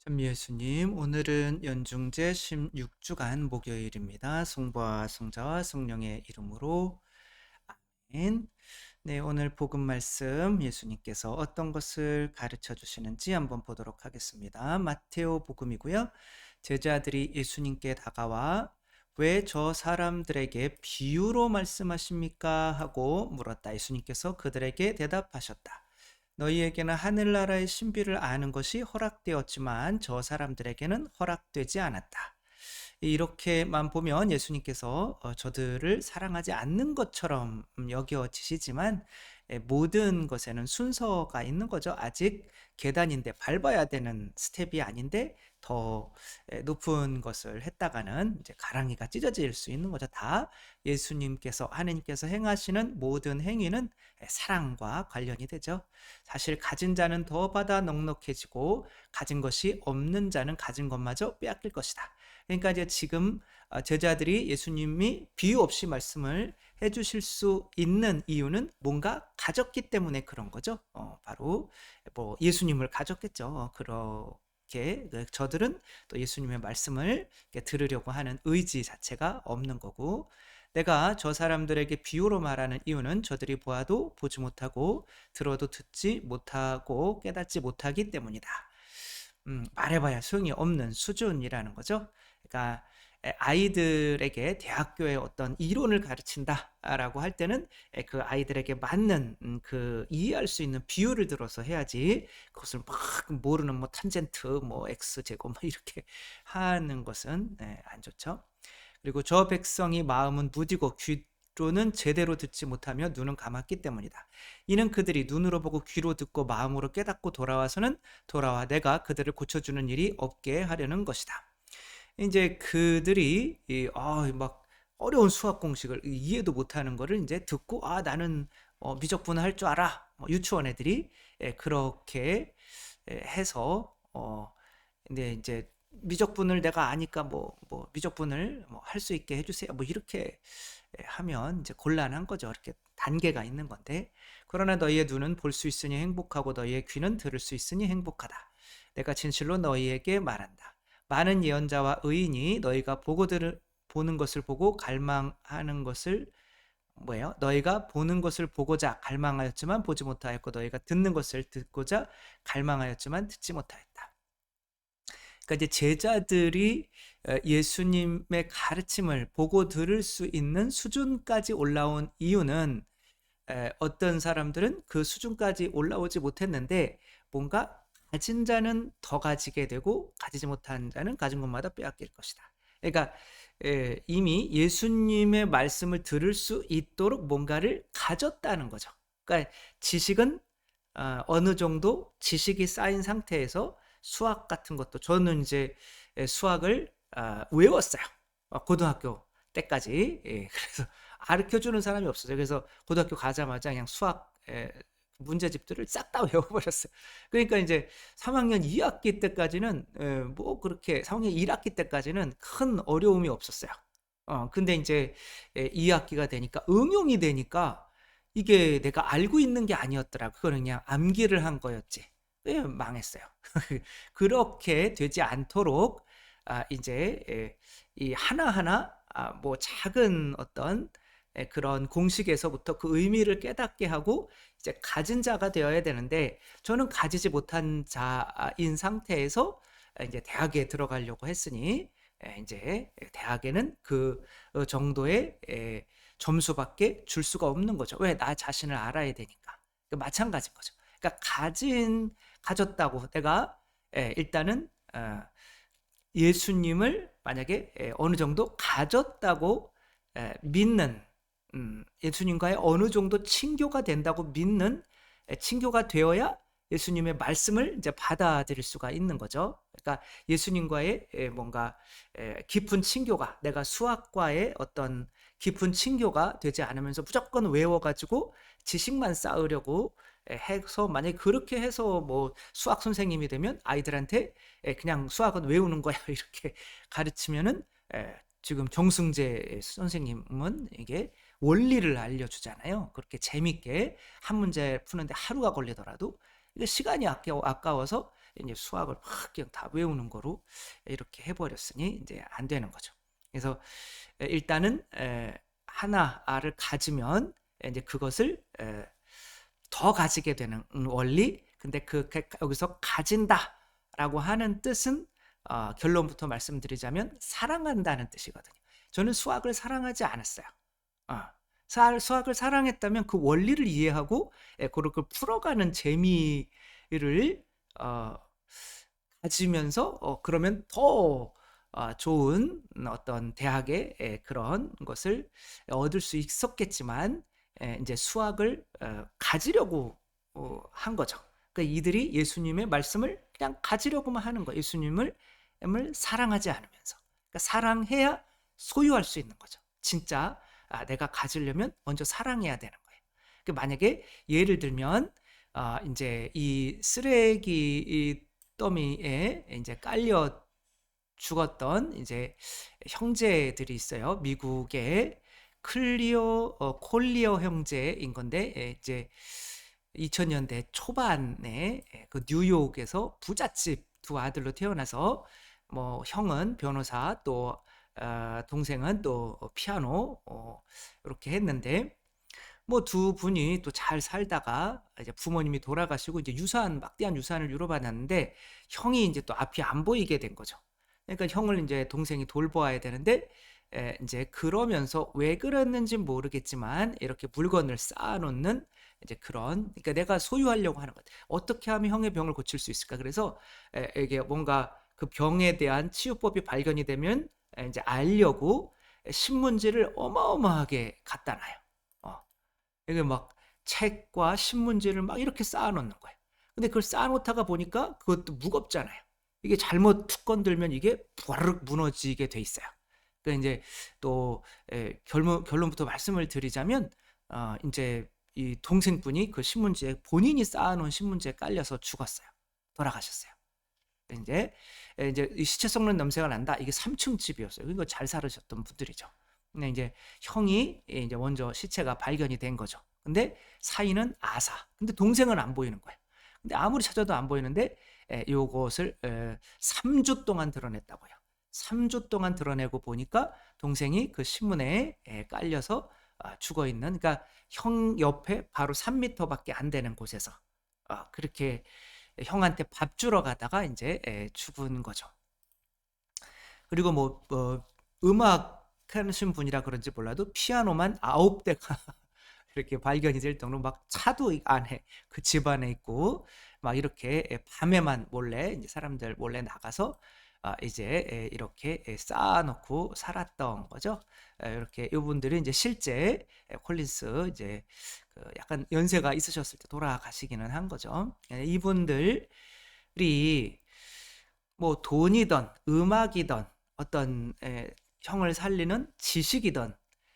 참 예수님, 오늘은 연중제 16주간 목요일입니다. 성부와 성자와 성령의 이름으로 아멘. 네, 오늘 복음 말씀 예수님께서 어떤 것을 가르쳐 주시는지 한번 보도록 하겠습니다. 마테오 복음이고요. 제자들이 예수님께 다가와 왜 저 사람들에게 비유로 말씀하십니까? 하고 물었다. 예수님께서 그들에게 대답하셨다. 너희에게는 하늘나라의 신비를 아는 것이 허락되었지만 저 사람들에게는 허락되지 않았다. 이렇게만 보면 예수님께서 저들을 사랑하지 않는 것처럼 여겨지시지만 모든 것에는 순서가 있는 거죠. 아직 계단인데 밟아야 되는 스텝이 아닌데 더 높은 것을 했다가는 이제 가랑이가 찢어질 수 있는 거죠. 다 예수님께서 하나님께서 행하시는 모든 행위는 사랑과 관련이 되죠. 사실 가진 자는 더 받아 넉넉해지고 가진 것이 없는 자는 가진 것마저 빼앗길 것이다. 그러니까 이제 지금 제자들이 예수님이 비유 없이 말씀을 해주실 수 있는 이유는 뭔가 가졌기 때문에 그런 거죠. 바로 뭐 예수님을 가졌겠죠. 그렇게 저들은 또 예수님의 말씀을 들으려고 하는 의지 자체가 없는 거고, 내가 저 사람들에게 비유로 말하는 이유는 저들이 보아도 보지 못하고 들어도 듣지 못하고 깨닫지 못하기 때문이다. 말해봐야 소용이 없는 수준이라는 거죠. 그러니까 아이들에게 대학교의 어떤 이론을 가르친다라고 할 때는 그 아이들에게 맞는 그 이해할 수 있는 비유를 들어서 해야지, 그것을 막 모르는 뭐 탄젠트 뭐 x 제곱 뭐 이렇게 하는 것은 안 좋죠. 그리고 저 백성이 마음은 무디고 귀로는 제대로 듣지 못하며 눈은 감았기 때문이다. 이는 그들이 눈으로 보고 귀로 듣고 마음으로 깨닫고 돌아와 내가 그들을 고쳐주는 일이 없게 하려는 것이다. 이제 그들이 막 어려운 수학 공식을 이해도 못하는 거를 이제 듣고, 나는 미적분을 할 줄 알아. 유치원 애들이 그렇게 해서 근데 이제 미적분을 내가 아니까 뭐 미적분을 뭐 할 수 있게 해주세요. 뭐 이렇게 하면 이제 곤란한 거죠. 이렇게 단계가 있는 건데, 그러나 너희의 눈은 볼 수 있으니 행복하고 너희의 귀는 들을 수 있으니 행복하다. 내가 진실로 너희에게 말한다. 많은 예언자와 의인이 너희가 보는 것을 보고 갈망하는 것을 뭐예요? 너희가 보는 것을 보고자 갈망하였지만 보지 못하였고 너희가 듣는 것을 듣고자 갈망하였지만 듣지 못하였다. 그러니까 이제 제자들이 예수님의 가르침을 보고 들을 수 있는 수준까지 올라온 이유는, 어떤 사람들은 그 수준까지 올라오지 못했는데 뭔가 가진 자는 더 가지게 되고 가지지 못한 자는 가진 것마다 빼앗길 것이다. 그러니까 이미 예수님의 말씀을 들을 수 있도록 뭔가를 가졌다는 거죠. 그러니까 지식은 어느 정도 지식이 쌓인 상태에서 수학 같은 것도, 저는 이제 수학을 외웠어요. 고등학교 때까지. 그래서 가르쳐 주는 사람이 없었어요. 그래서 고등학교 가자마자 그냥 수학 문제집들을 싹 다 외워버렸어요. 그러니까 이제 3학년 2학기 때까지는 뭐 그렇게 3학년 1학기 때까지는 큰 어려움이 없었어요. 근데 이제 2학기가 되니까 응용이 되니까 이게 내가 알고 있는 게 아니었더라. 그거는 그냥 암기를 한 거였지. 망했어요. 그렇게 되지 않도록 이제 이 하나하나 뭐 작은 어떤 그런 공식에서부터 그 의미를 깨닫게 하고 이제 가진 자가 되어야 되는데, 저는 가지지 못한 자인 상태에서 이제 대학에 들어가려고 했으니 이제 대학에는 그 정도의 점수밖에 줄 수가 없는 거죠. 왜? 나 자신을 알아야 되니까. 마찬가지인 거죠. 그러니까 가졌다고 내가 일단은 예수님을 만약에 어느 정도 가졌다고 믿는, 예수님과의 어느 정도 친교가 된다고 믿는, 친교가 되어야 예수님의 말씀을 이제 받아들일 수가 있는 거죠. 그러니까 예수님과의 뭔가 깊은 친교가, 내가 수학과의 어떤 깊은 친교가 되지 않으면서 무조건 외워가지고 지식만 쌓으려고 해서, 만약에 그렇게 해서 뭐 수학 선생님이 되면 아이들한테 그냥 수학은 외우는 거야 이렇게 가르치면은, 지금 정승재 선생님은 이게 원리를 알려주잖아요. 그렇게 재밌게 한 문제 푸는데 하루가 걸리더라도 이게 시간이 아까워서 이제 수학을 막 그냥 다 외우는 거로 이렇게 해버렸으니 이제 안 되는 거죠. 그래서 일단은 하나를 가지면 이제 그것을 더 가지게 되는 원리. 근데 여기서 가진다라고 하는 뜻은 결론부터 말씀드리자면 사랑한다는 뜻이거든요. 저는 수학을 사랑하지 않았어요. 수학을 사랑했다면 그 원리를 이해하고 그걸 풀어가는 재미를 가지면서 그러면 더 좋은 어떤 대학의 그런 것을 얻을 수 있었겠지만 이제 수학을 가지려고 한 거죠. 그러니까 이들이 예수님의 말씀을 그냥 가지려고만 하는 거예요. 예수님을 사랑하지 않으면서. 그러니까 사랑해야 소유할 수 있는 거죠. 진짜 내가 가지려면 먼저 사랑해야 되는 거예요. 그러니까 만약에 예를 들면 이제 이 쓰레기 이 더미에 이제 깔려 죽었던 이제 형제들이 있어요. 미국의 콜리어 형제인 건데 이제 2000년대 초반에 그 뉴욕에서 부잣집 두 아들로 태어나서 뭐 형은 변호사 또 동생은 또 피아노 이렇게 했는데 뭐 두 분이 또 잘 살다가 이제 부모님이 돌아가시고 이제 막대한 유산을 유로받았는데 형이 이제 또 앞이 안 보이게 된 거죠. 그러니까 형을 이제 동생이 돌보아야 되는데 이제 그러면서 왜 그랬는지 모르겠지만 이렇게 물건을 쌓아놓는 이제 그러니까 내가 소유하려고 하는 것. 어떻게 하면 형의 병을 고칠 수 있을까? 그래서 이게 뭔가 그 병에 대한 치유법이 발견이 되면 이제 알려고 신문지를 어마어마하게 갖다 놔요. 이게 막 책과 신문지를 막 이렇게 쌓아놓는 거예요. 근데 그걸 쌓아놓다가 보니까 그것도 무겁잖아요. 이게 잘못 툭 건들면 이게 부르륵 무너지게 돼 있어요. 그러니까 이제 또 결론부터 말씀을 드리자면 이제 이 동생분이 그 신문지에 본인이 쌓아놓은 신문지에 깔려서 죽었어요. 돌아가셨어요. 이제 이 시체 썩는 냄새가 난다. 이게 3층 집이었어요. 이거 잘 살으셨던 분들이죠. 근데 이제 형이 이제 먼저 시체가 발견이 된 거죠. 근데 사인은 아사. 근데 동생은 안 보이는 거예요. 근데 아무리 찾아도 안 보이는데 요것을 3주 동안 드러냈다고요. 3주 동안 드러내고 보니까 동생이 그 신문에 깔려서 죽어 있는, 그러니까 형 옆에 바로 3m밖에 안 되는 곳에서 그렇게 형한테 밥 주러 가다가 이제 죽은 거죠. 그리고 뭐 음악 하시는 분이라 그런지 몰라도 피아노만 9대가 이렇게 발견이 될 정도로 막 차도 안에 그 집 안에 있고 막 이렇게 밤에만 몰래 이제 사람들 몰래 나가서 이제 이렇게 쌓아놓고 살았던 거죠. 이렇게 이분들이 이제 실제 콜린스 이제 그 약간 연세가 있으셨을 때 돌아가시기는 한 거죠. 이분들이 뭐 돈이든 음악이든 어떤 형을 살리는 지식이든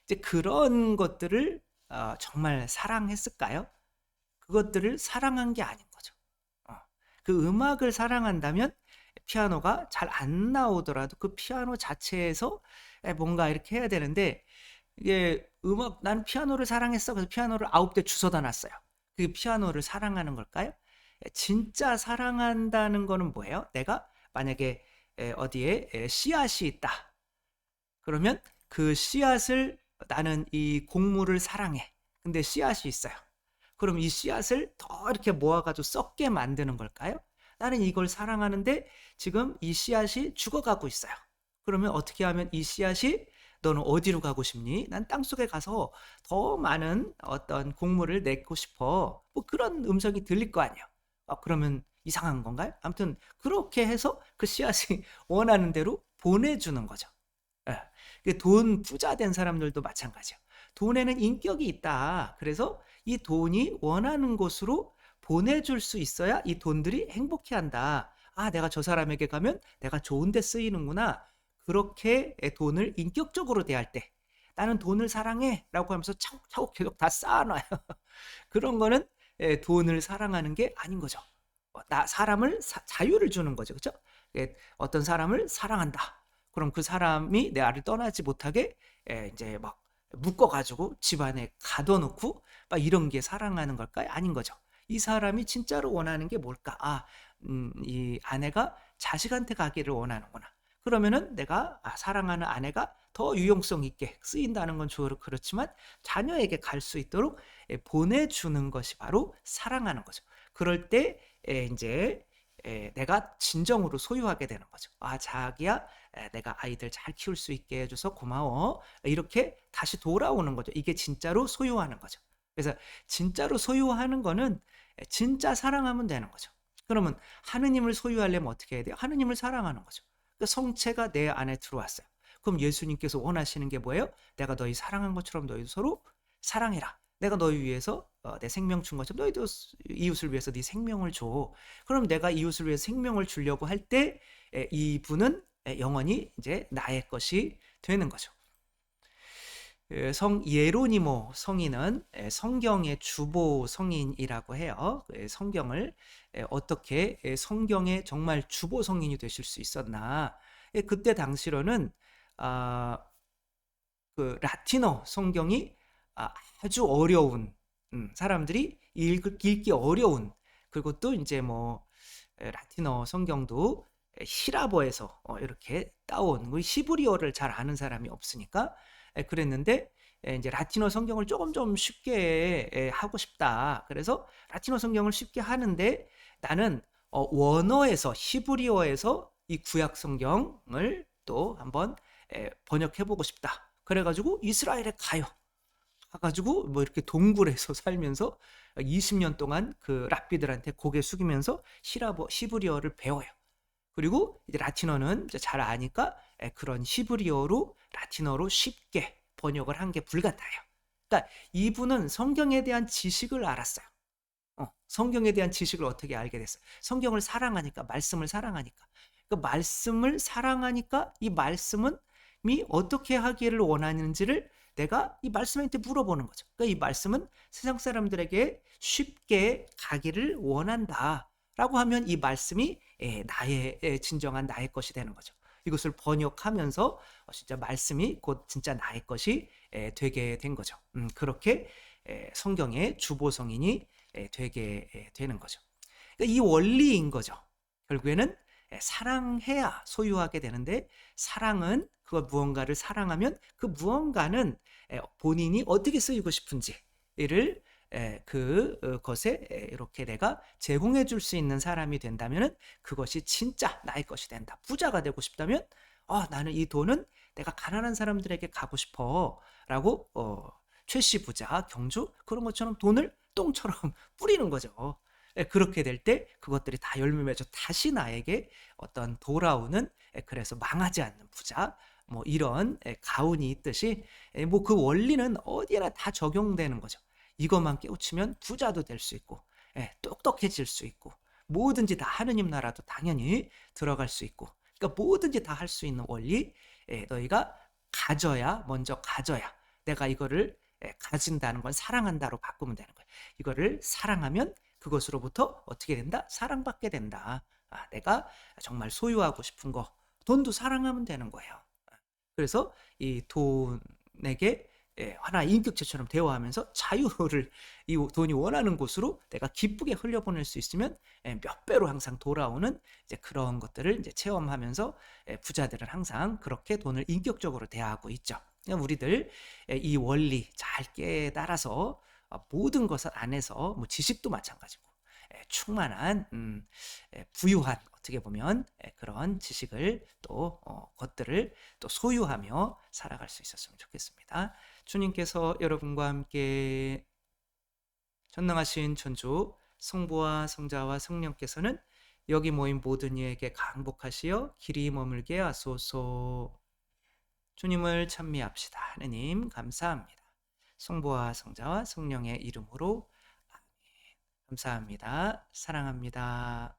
이제 그런 것들을 정말 사랑했을까요? 그것들을 사랑한 게 아닌 거죠. 그 음악을 사랑한다면 피아노가 잘 안 나오더라도 그 피아노 자체에서 뭔가 이렇게 해야 되는데 이게 난 피아노를 사랑했어. 그래서 피아노를 9대 주워다 놨어요. 그게 피아노를 사랑하는 걸까요? 진짜 사랑한다는 거는 뭐예요? 내가 만약에 어디에 씨앗이 있다. 그러면 그 씨앗을 나는 이 곡물을 사랑해. 근데 씨앗이 있어요. 그럼 이 씨앗을 더 이렇게 모아가지고 썩게 만드는 걸까요? 나는 이걸 사랑하는데 지금 이 씨앗이 죽어가고 있어요. 그러면 어떻게 하면 이 씨앗이 너는 어디로 가고 싶니? 난 땅속에 가서 더 많은 어떤 곡물을 내고 싶어. 뭐 그런 음성이 들릴 거 아니에요. 그러면 이상한 건가요? 아무튼 그렇게 해서 그 씨앗이 원하는 대로 보내주는 거죠. 돈 부자 된 사람들도 마찬가지예요. 돈에는 인격이 있다. 그래서 이 돈이 원하는 곳으로 보내줄 수 있어야 이 돈들이 행복해한다. 내가 저 사람에게 가면 내가 좋은 데 쓰이는구나. 그렇게 돈을 인격적으로 대할 때 나는 돈을 사랑해 라고 하면서 차곡차곡 계속 다 쌓아놔요. 그런 거는 돈을 사랑하는 게 아닌 거죠. 사람을 자유를 주는 거죠. 그렇죠? 어떤 사람을 사랑한다. 그럼 그 사람이 내 아를 떠나지 못하게 이제 막 묶어가지고 집안에 가둬놓고 막 이런 게 사랑하는 걸까요? 아닌 거죠. 이 사람이 진짜로 원하는 게 뭘까? 이 아내가 자식한테 가기를 원하는구나. 그러면은 내가 사랑하는 아내가 더 유용성 있게 쓰인다는 건 그렇지만 자녀에게 갈 수 있도록 보내주는 것이 바로 사랑하는 거죠. 그럴 때 이제 내가 진정으로 소유하게 되는 거죠. 자기야, 내가 아이들 잘 키울 수 있게 해줘서 고마워. 이렇게 다시 돌아오는 거죠. 이게 진짜로 소유하는 거죠. 그래서 진짜로 소유하는 거는 진짜 사랑하면 되는 거죠. 그러면 하느님을 소유하려면 어떻게 해야 돼요? 하느님을 사랑하는 거죠. 그 성체가 내 안에 들어왔어요. 그럼 예수님께서 원하시는 게 뭐예요? 내가 너희 사랑한 것처럼 너희도 서로 사랑해라. 내가 너희 위해서 내 생명 준 것처럼 너희도 이웃을 위해서 네 생명을 줘. 그럼 내가 이웃을 위해서 생명을 주려고 할 때 이분은 영원히 이제 나의 것이 되는 거죠. 성 예로니모 성인은 성경의 주보 성인이라고 해요. 성경을 어떻게 성경의 정말 주보 성인이 되실 수 있었나? 그때 당시로는 그 라틴어 성경이 아주 어려운, 사람들이 읽기 어려운, 그리고 또 이제 뭐 라틴어 성경도 히라보에서 이렇게 따온 히브리어를 잘 아는 사람이 없으니까 그랬는데 이제 라틴어 성경을 조금 좀 쉽게 하고 싶다. 그래서 라틴어 성경을 쉽게 하는데 나는 원어에서 히브리어에서 이 구약 성경을 또 한번 번역해 보고 싶다. 그래가지고 이스라엘에 가가지고 뭐 이렇게 동굴에서 살면서 20년 동안 그 랍비들한테 고개 숙이면서 히브리어를 배워요. 그리고 이제 라틴어는 이제 잘 아니까 그런 히브리어로 라틴어로 쉽게 번역을 한 게 불같아요. 그러니까 이분은 성경에 대한 지식을 알았어요. 성경에 대한 지식을 어떻게 알게 됐어요? 성경을 사랑하니까, 말씀을 사랑하니까. 그 말씀을 사랑하니까 이 말씀은 어떻게 하기를 원하는지를 내가 이 말씀한테 물어보는 거죠. 그러니까 이 말씀은 세상 사람들에게 쉽게 가기를 원한다. 라고 하면 이 말씀이 나의 진정한 나의 것이 되는 거죠. 이것을 번역하면서 진짜 말씀이 곧 진짜 나의 것이 되게 된 거죠. 그렇게 성경의 주보성인이 되게 되는 거죠. 그러니까 이 원리인 거죠. 결국에는 사랑해야 소유하게 되는데 사랑은 그 무언가를 사랑하면 그 무언가는 본인이 어떻게 쓰이고 싶은지를 그것에 이렇게 내가 제공해 줄 수 있는 사람이 된다면 그것이 진짜 나의 것이 된다. 부자가 되고 싶다면 나는 이 돈은 내가 가난한 사람들에게 가고 싶어 라고 최씨 부자 경주 그런 것처럼 돈을 똥처럼 뿌리는 거죠. 그렇게 될 때 그것들이 다 열매 맺어 다시 나에게 어떤 돌아오는 그래서 망하지 않는 부자 뭐 이런 가운이 있듯이 뭐 그 원리는 어디에나 다 적용되는 거죠. 이것만 깨우치면 부자도 될 수 있고 똑똑해질 수 있고 뭐든지 다 하느님 나라도 당연히 들어갈 수 있고 그러니까 뭐든지 다 할 수 있는 원리 너희가 먼저 가져야 내가 이거를 가진다는 건 사랑한다로 바꾸면 되는 거예요. 이거를 사랑하면 그것으로부터 어떻게 된다? 사랑받게 된다. 내가 정말 소유하고 싶은 거 돈도 사랑하면 되는 거예요. 그래서 이 돈에게 하나의 인격체처럼 대화하면서 자유를 이 돈이 원하는 곳으로 내가 기쁘게 흘려보낼 수 있으면 몇 배로 항상 돌아오는 이제 그런 것들을 이제 체험하면서 부자들은 항상 그렇게 돈을 인격적으로 대하고 있죠. 우리들 이 원리 잘 깨달아서 모든 것 안에서 뭐 지식도 마찬가지고 충만한 부유한 어떻게 보면 그런 지식을 또 것들을 또 소유하며 살아갈 수 있었으면 좋겠습니다. 주님께서 여러분과 함께 전능하신 천주 성부와 성자와 성령께서는 여기 모인 모든 이에게 강복하시어 길이 머물게 하소서. 주님을 찬미합시다. 하느님 감사합니다. 성부와 성자와 성령의 이름으로 아멘. 감사합니다. 사랑합니다.